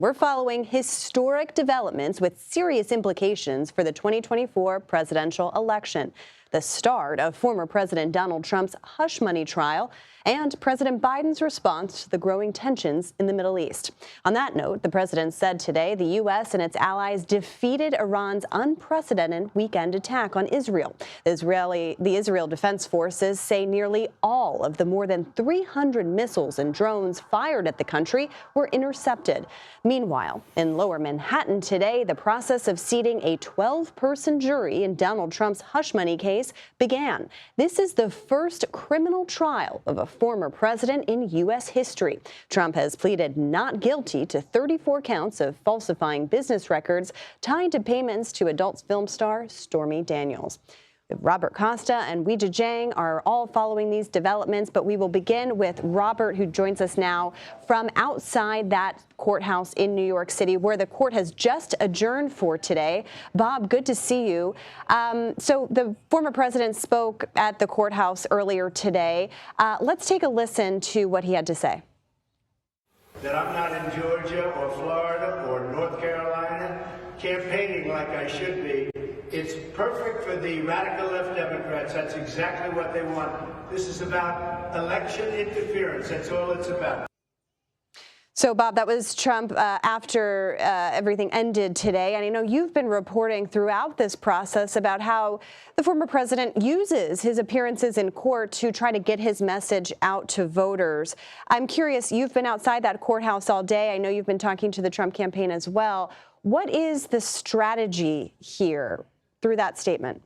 We're following historic developments with serious implications for the 2024 presidential election, the start of former President Donald Trump's hush money trial, and President Biden's response to the growing tensions in the Middle East. On that note, the president said today the U.S. and its allies defeated Iran's unprecedented weekend attack on Israel. The Israel Defense Forces say nearly all of the more than 300 missiles and drones fired at the country were intercepted. Meanwhile, in Lower Manhattan today, the process of seating a 12-person jury in Donald Trump's hush money case began. This is the first criminal trial of a former president in U.S. history. Trump has pleaded not guilty to 34 counts of falsifying business records tied to payments to adult film star Stormy Daniels. Robert Costa and Weijia Jiang are all following these developments, but we will begin with Robert, who joins us now from outside that courthouse in New York City, where the court has just adjourned for today. Bob, good to see you. So the former president spoke at the courthouse earlier today. Let's take a listen to what he had to say. That I'm not in Georgia or Florida or North Carolina campaigning like I should be. It's perfect for the radical left Democrats. That's exactly what they want. This is about election interference. That's all it's about. So, Bob, that was Trump after everything ended today. And I know you've been reporting throughout this process about how the former president uses his appearances in court to try to get his message out to voters. I'm curious, you've been outside that courthouse all day. I know you've been talking to the Trump campaign as well. What is the strategy here through that statement?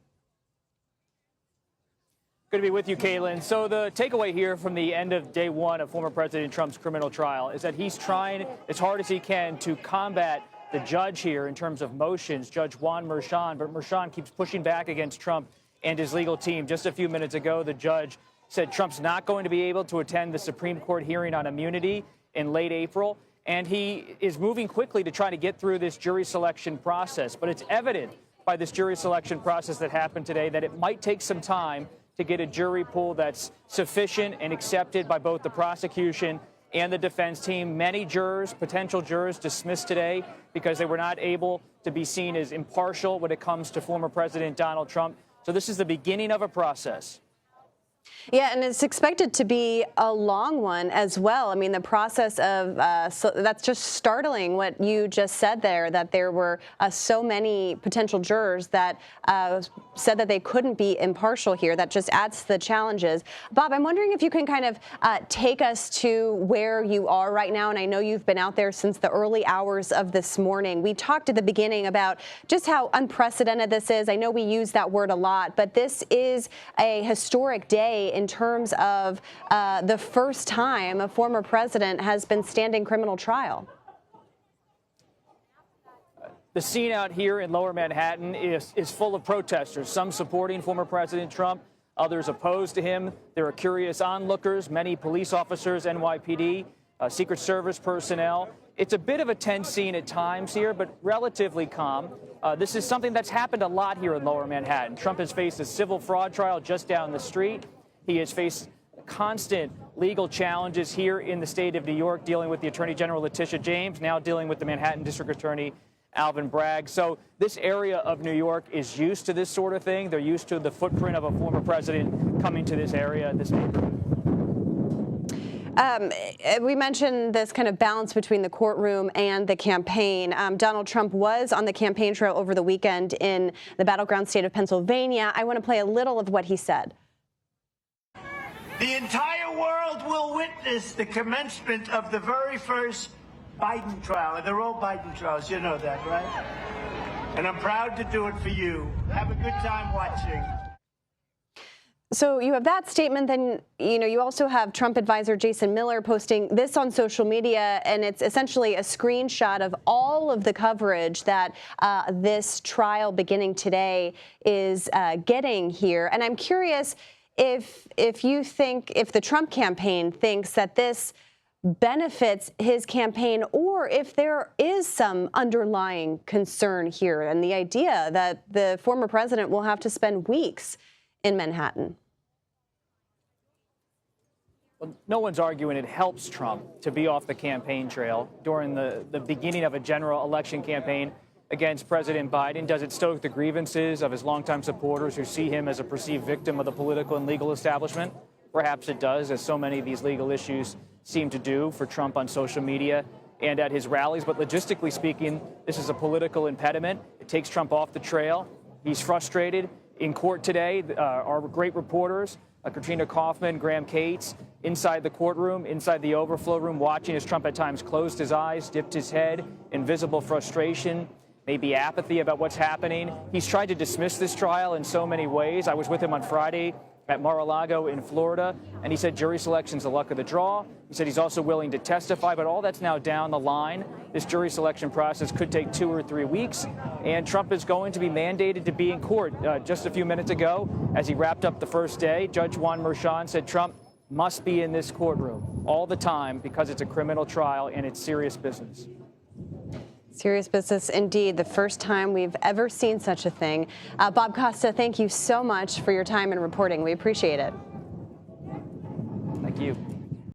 Good to be with you, Caitlin. So the takeaway here from the end of day one of former President Trump's criminal trial is that he's trying as hard as he can to combat the judge here in terms of motions, Judge Juan Merchan. But Merchan keeps pushing back against Trump and his legal team. Just a few minutes ago, the judge said Trump's not going to be able to attend the Supreme Court hearing on immunity in late April. And he is moving quickly to try to get through this jury selection process. But it's evident by this jury selection process that happened today that it might take some time to get a jury pool that's sufficient and accepted by both the prosecution and the defense team. Many jurors, potential jurors, dismissed today because they were not able to be seen as impartial when it comes to former President Donald Trump. So this is the beginning of a process. Yeah, and it's expected to be a long one as well. I mean, the process of that's just startling what you just said there, that there were so many potential jurors that said that they couldn't be impartial here. That just adds to the challenges. Bob, I'm wondering if you can kind of take us to where you are right now. And I know you've been out there since the early hours of this morning. We talked at the beginning about just how unprecedented this is. I know we use that word a lot, but this is a historic day in terms of the first time a former president has been standing criminal trial. The scene out here in Lower Manhattan is full of protesters, some supporting former President Trump, others opposed to him. There are curious onlookers, many police officers, NYPD, Secret Service personnel. It's a bit of a tense scene at times here, but relatively calm. This is something that's happened a lot here in Lower Manhattan. Trump has faced a civil fraud trial just down the street. He has faced constant legal challenges here in the state of New York, dealing with the Attorney General Letitia James, now dealing with the Manhattan District Attorney Alvin Bragg. So this area of New York is used to this sort of thing. They're used to the footprint of a former president coming to this area, this neighborhood. We mentioned this kind of balance between the courtroom and the campaign. Donald Trump was on the campaign trail over the weekend in the battleground state of Pennsylvania. I want to play a little of what he said. The entire world will witness the commencement of the very first Biden trial. They're all Biden trials, you know that, right? And I'm proud to do it for you. Have a good time watching. So you have that statement, then you also have Trump advisor Jason Miller posting this on social media, and it's essentially a screenshot of all of the coverage that this trial beginning today is getting here. And I'm curious if the Trump campaign thinks that this benefits his campaign, or if there is some underlying concern here and the idea that the former president will have to spend weeks in Manhattan. No one's arguing it helps Trump to be off the campaign trail during the beginning of a general election campaign against President Biden. Does it stoke the grievances of his longtime supporters who see him as a perceived victim of the political and legal establishment? Perhaps it does, as so many of these legal issues seem to do for Trump on social media and at his rallies. But logistically speaking, this is a political impediment. It takes Trump off the trail. He's frustrated. In court today, our great reporters, Katrina Kaufman, Graham Cates, inside the courtroom, inside the overflow room, watching as Trump at times closed his eyes, dipped his head in visible frustration, maybe apathy about what's happening. He's tried to dismiss this trial in so many ways. I was with him on Friday at Mar-a-Lago in Florida, and he said jury selection's the luck of the draw. He said he's also willing to testify, but all that's now down the line. This jury selection process could take 2 or 3 weeks, and Trump is going to be mandated to be in court. Just a few minutes ago, as he wrapped up the first day, Judge Juan Merchan said Trump must be in this courtroom all the time because it's a criminal trial and it's serious business. Serious business indeed. The first time we've ever seen such a thing. Bob Costa, thank you so much for your time and reporting. We appreciate it. Thank you.